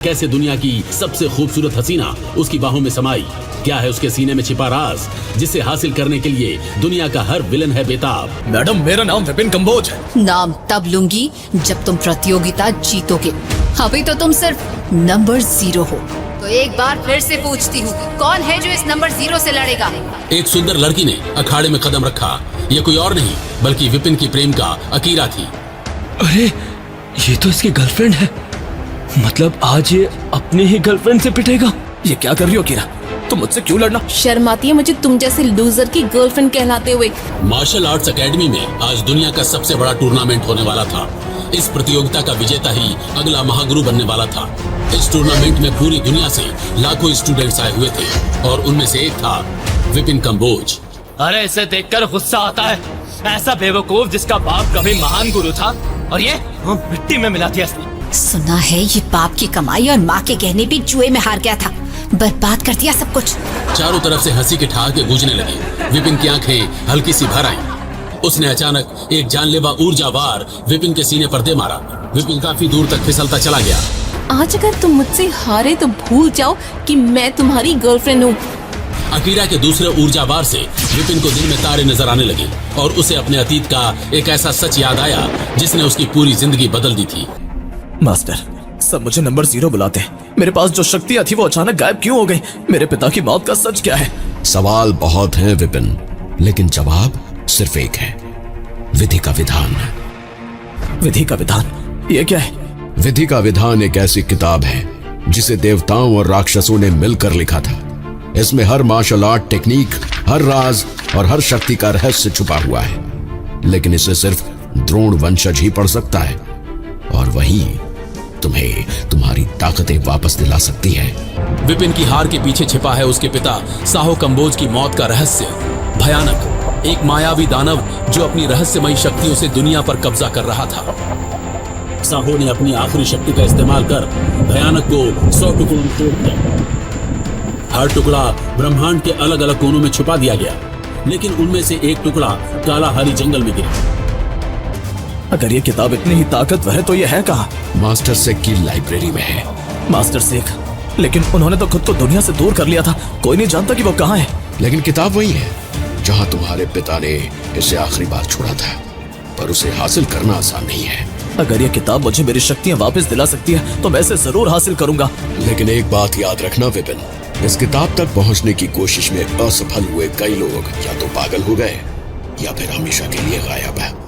कैसे दुनिया की सबसे खूबसूरत हसीना उसकी बाहों में समाई, क्या है उसके सीने में छिपा राज जिसे हासिल करने के लिए दुनिया का हर विलन है बेताब। मैडम, मेरा नाम विपिन कंबोज है। नाम तब लूंगी जब तुम प्रतियोगिता जीतोगे, अभी तो तुम सिर्फ नंबर 0 हो। तो एक बार फिर से पूछती हूँ, कौन है जो इस नंबर 0 से लड़ेगा? एक सुंदर लड़की ने अखाड़े में कदम रखा। ये कोई और नहीं बल्कि विपिन की प्रेम का अकीरा थी। अरे, ये तो इसकी गर्लफ्रेंड है। मतलब आज ये अपने ही गर्लफ्रेंड से पिटेगा। ये क्या कर रही हो कीरा? तुम मुझसे क्यों लड़ना? शर्म आती है मुझे तुम जैसे लूजर की गर्लफ्रेंड कहलाते हुए। मार्शल आर्ट्स एकेडमी में आज दुनिया का सबसे बड़ा टूर्नामेंट होने वाला था। इस प्रतियोगिता का विजेता ही अगला महागुरु बनने वाला था। इस टूर्नामेंट में पूरी दुनिया से लाखों स्टूडेंट्स आए हुए थे और उनमें से एक था विपिन कंबोज। अरे, इसे देखकर गुस्सा आता है। ऐसा बेवकूफ जिसका बाप कभी महान गुरु था और ये मिट्टी में मिला दिया इसने। सुना है ये बाप की कमाई और माँ के गहने भी जुए में हार गया था, बर्बाद कर दिया सब कुछ। चारों तरफ से हंसी के ठहाके गूंजने लगे। विपिन की आंखें हल्की सी भर आईं। उसने अचानक एक जानलेवा ऊर्जावार विपिन के सीने पर दे मारा। विपिन काफी दूर तक फिसलता चला गया। आज अगर तुम मुझसे हारे तो भूल जाओ कि मैं तुम्हारी गर्लफ्रेंड हूँ। अकीरा के दूसरे ऊर्जावार से विपिन को दिन में तारे नजर आने लगे और उसे अपने अतीत का एक ऐसा सच याद आया जिसने उसकी पूरी जिंदगी बदल दी थी। मास्टर, सब मुझे नंबर 0 बुलाते हैं। मेरे पास जो शक्तियां थी वो अचानक गायब क्यों हो गई? मेरे पिता की मौत का सच क्या है? सवाल बहुत हैं विपिन, लेकिन जवाब सिर्फ एक है, विधि का विधान। विधि का विधान? ये क्या है? विधि का विधान एक ऐसी किताब है जिसे देवताओं और राक्षसों ने मिलकर लिखा था। इसमें हर मार्शल आर्ट टेक्निक, हर राज और हर शक्ति का रहस्य छुपा हुआ है, लेकिन इसे सिर्फ द्रोण वंशज ही पढ़ सकता है और वही तुम्हें तुम्हारी ताकतें वापस दिला सकती है। विपिन की हार के पीछे छिपा है उसके पिता साहो कंबोज की मौत का रहस्य। भयानक, एक मायावी दानव जो अपनी रहस्यमयी शक्तियों से दुनिया पर कब्जा कर रहा था। साहो ने अपनी आखिरी शक्ति का इस्तेमाल कर भयानक को 100 टुकड़ों में तोड़ दिया। हर टुकड़ा ब्रह्मांड के अलग अलग कोनों में छुपा दिया गया, लेकिन उनमें से एक टुकड़ा कालाहारी जंगल में गिरा। अगर ये किताब इतनी ही ताकतवर है तो ये है कहाँ? मास्टर सेक की लाइब्रेरी में है। मास्टर सेक? लेकिन उन्होंने तो खुद को दुनिया से दूर कर लिया था। कोई नहीं जानता कि वो कहाँ है। लेकिन किताब वही है जहाँ तुम्हारे पिता ने इसे आखिरी बार छोड़ा था, पर उसे हासिल करना आसान नहीं है। अगर ये किताब मुझे मेरी शक्तियाँ वापस दिला सकती है तो मैं इसे जरूर हासिल करूंगा। लेकिन एक बात याद रखना विपिन, इस किताब तक पहुँचने की कोशिश में असफल हुए कई लोग या तो पागल हो गए या फिर हमेशा के लिए गायब है।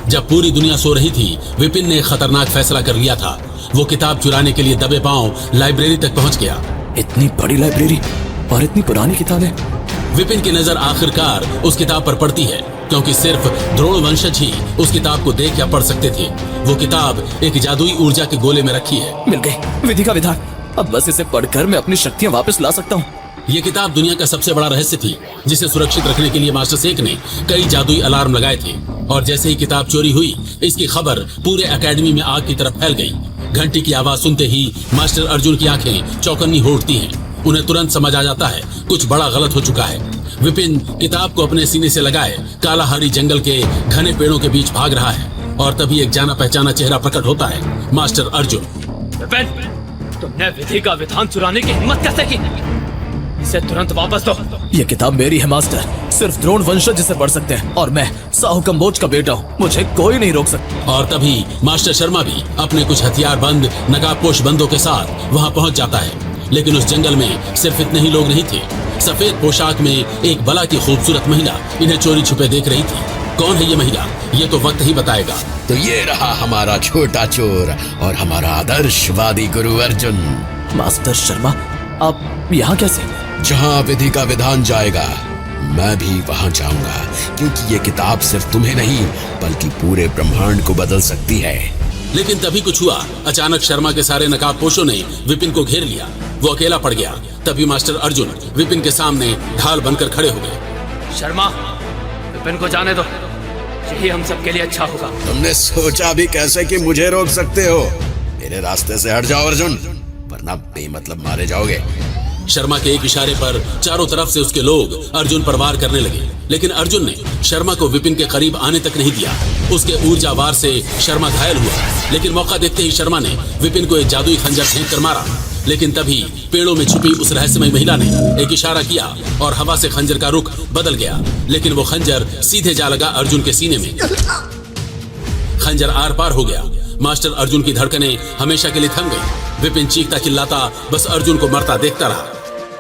जब पूरी दुनिया सो रही थी, विपिन ने एक खतरनाक फैसला कर लिया था। वो किताब चुराने के लिए दबे पांव लाइब्रेरी तक पहुंच गया। इतनी बड़ी लाइब्रेरी और इतनी पुरानी किताबें। विपिन की नजर आखिरकार उस किताब पर पड़ती है, क्योंकि सिर्फ द्रोण वंशज ही उस किताब को देख या पढ़ सकते थे। वो किताब एक जादुई ऊर्जा के गोले में रखी है। मिल गई, विधि का विधान। अब बस इसे पढ़कर मैं अपनी शक्तियाँ वापस ला सकता हूँ। ये किताब दुनिया का सबसे बड़ा रहस्य थी, जिसे सुरक्षित रखने के लिए मास्टर सेक ने कई जादुई अलार्म लगाए थे। और जैसे ही किताब चोरी हुई, इसकी खबर पूरे एकेडमी में आग की तरफ फैल गई। घंटी की आवाज सुनते ही मास्टर अर्जुन की आंखें चौकन्नी हो उठती हैं। उन्हें तुरंत समझ आ जाता है कुछ बड़ा गलत हो चुका है। विपिन किताब को अपने सीने से लगाए कालाहारी जंगल के घने पेड़ों के बीच भाग रहा है और तभी एक जाना पहचाना चेहरा प्रकट होता है, मास्टर अर्जुन। विपिन, तुमने विधि का विधान चुराने की हिम्मत कैसे की? इसे तुरंत वापस दो। ये किताब मेरी है मास्टर, सिर्फ द्रोण वंशज इसे पढ़ सकते हैं और मैं साहू कंबोज का बेटा हूँ, मुझे कोई नहीं रोक सकता। और तभी मास्टर शर्मा भी अपने कुछ हथियार बंद नकाबपोश बंदों के साथ वहाँ पहुँच जाता है। लेकिन उस जंगल में सिर्फ इतने ही लोग नहीं थे। सफेद पोशाक में एक बला की खूबसूरत महिला इन्हें चोरी छुपे देख रही थी। कौन है ये महिला, ये तो वक्त ही बताएगा। तो ये रहा हमारा छोटा चोर और हमारा आदर्शवादी गुरु अर्जुन। मास्टर शर्मा, आप यहाँ कैसे? जहाँ विधि का विधान जाएगा मैं भी वहाँ जाऊंगा, क्योंकि ये किताब सिर्फ तुम्हें नहीं बल्कि पूरे ब्रह्मांड को बदल सकती है। लेकिन तभी कुछ हुआ। अचानक शर्मा के सारे नकाबपोशों ने विपिन को घेर लिया। वो अकेला पड़ गया। तभी मास्टर अर्जुन विपिन के सामने ढाल बनकर खड़े हो गए। शर्मा, विपिन को जाने दो, यही हम सबके लिए अच्छा होगा। तुमने सोचा भी कैसे कि मुझे रोक सकते हो? मेरे रास्ते से हट जाओ अर्जुन, वरना बेमतलब मारे जाओगे। शर्मा के एक इशारे पर चारों तरफ से उसके लोग अर्जुन पर वार करने लगे, लेकिन अर्जुन ने शर्मा को विपिन के करीब आने तक नहीं दिया। उसके ऊर्जा वार से शर्मा घायल हुआ, लेकिन मौका देखते ही शर्मा ने विपिन को एक जादुई खंजर फेंक कर मारा। लेकिन तभी पेड़ों में छुपी उस रहस्यमय महिला ने एक इशारा किया और हवा से खंजर का रुख बदल गया, लेकिन वो खंजर सीधे जा लगा अर्जुन के सीने में। खंजर आर पार हो गया। मास्टर अर्जुन की धड़कनें हमेशा के लिए थम गई। विपिन चीखता चिल्लाता बस अर्जुन को मरता देखता रहा।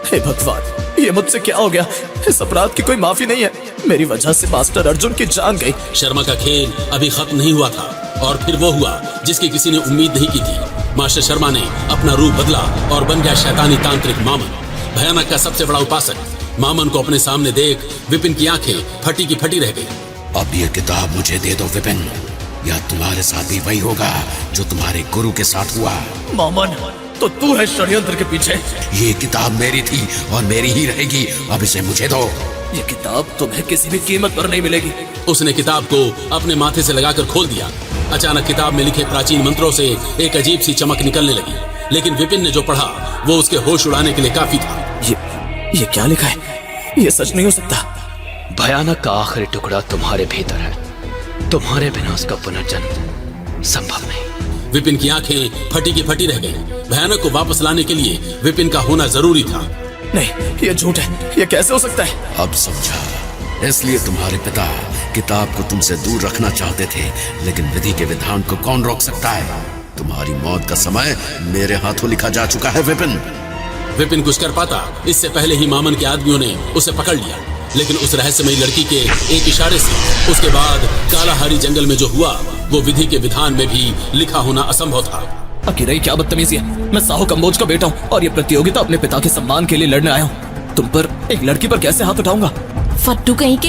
हे भगवान, ये मुझसे क्या हो गया? इस अपराध की कोई माफी नहीं है। मेरी वजह से मास्टर अर्जुन की जान गई। शर्मा का खेल अभी खत्म नहीं हुआ था और फिर वो हुआ जिसकी किसी ने उम्मीद नहीं की थी। मास्टर शर्मा ने अपना रूप बदला और बन गया शैतानी तांत्रिक मामन, भयानक का सबसे बड़ा उपासक। मामन को अपने सामने देख विपिन की आंखें फटी की फटी रह गई। अब ये किताब मुझे दे दो विपिन, या तुम्हारे साथ भी वही होगा जो तुम्हारे गुरु के साथ हुआ। मामन, तो तू है षड्यंत्र के पीछे। ये किताब मेरी थी और मेरी ही रहेगी। अब इसे मुझे दो। ये किताब तुम्हें किसी भी कीमत पर नहीं मिलेगी। उसने किताब को अपने माथे से लगाकर खोल दिया। अचानक किताब में लिखे प्राचीन मंत्रों से एक अजीब सी चमक निकलने लगी, लेकिन विपिन ने जो पढ़ा वो उसके होश उड़ाने के लिए काफी था। ये क्या लिखा है? ये सच नहीं हो सकता। भयानक का आखिरी टुकड़ा तुम्हारे भीतर है। तुम्हारे बिना उसका पुनर्जन्म संभव नहीं। विपिन की आंखें फटी की फटी रह गईं। भयानक को वापस लाने के लिए विपिन का होना जरूरी था। नहीं, ये झूठ है। ये कैसे हो सकता है? अब समझा। इसलिए तुम्हारे पिता किताब को तुमसे दूर रखना चाहते थे, लेकिन विधि के विधान को कौन रोक सकता है? तुम्हारी मौत का समय मेरे हाथों लिखा जा चुका है विपिन। विपिन कुछ कर पाता इससे पहले ही मामन के आदमियों ने उसे पकड़ लिया, लेकिन उस रहस्यमयी लड़की के एक इशारे से उसके बाद कालाहारी जंगल में जो हुआ वो विधि के विधान में भी लिखा होना असंभव था। अकीरा, क्या बदतमीजी है। मैं साहू कंबोज का बेटा हूँ और ये प्रतियोगिता अपने पिता के सम्मान के लिए लड़ने आया हूँ। तुम पर एक लड़की पर कैसे हाथ उठाऊंगा? फट्टू कहीं के,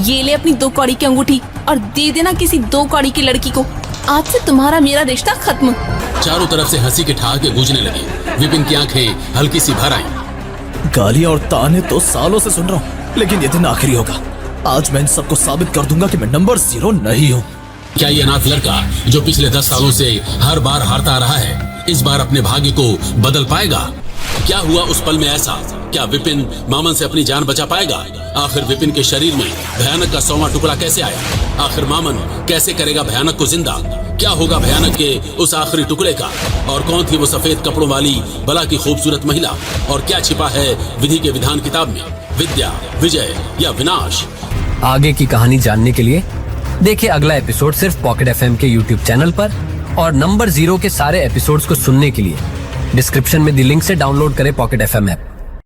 ये ले अपनी 2 कौड़ी की अंगूठी और दे देना किसी 2 कौड़ी की लड़की को। आज से तुम्हारा मेरा रिश्ता खत्म। चारों तरफ से हंसी के ठहाके गूंजने लगे। विपिन की आंखें हल्की सी भर आईं। गालियां और ताने तो सालों से सुन रहा हूँ, लेकिन ये दिन आखिरी होगा। आज मैं इन सबको साबित कर दूंगा कि मैं नंबर 0 नहीं हूँ। क्या ये अनाथ लड़का जो पिछले 10 सालों से हर बार हारता रहा है, इस बार अपने भाग्य को बदल पाएगा? क्या हुआ उस पल में ऐसा? क्या विपिन मामन से अपनी जान बचा पाएगा? आखिर विपिन के शरीर में भयानक का 100वां टुकड़ा कैसे आया? आखिर मामन कैसे करेगा भयानक को जिंदा? क्या होगा भयानक के उस आखिरी टुकड़े का? और कौन थी वो सफेद कपड़ों वाली बला की खूबसूरत महिला? और क्या छिपा है विधि के विधान किताब में? विद्या, विजय या विनाश? आगे की कहानी जानने के लिए देखिए अगला एपिसोड सिर्फ पॉकेट एफएम के यूट्यूब चैनल पर, और नंबर 0 के सारे एपिसोड्स को सुनने के लिए डिस्क्रिप्शन में दी लिंक से डाउनलोड करें पॉकेट एफएम ऐप।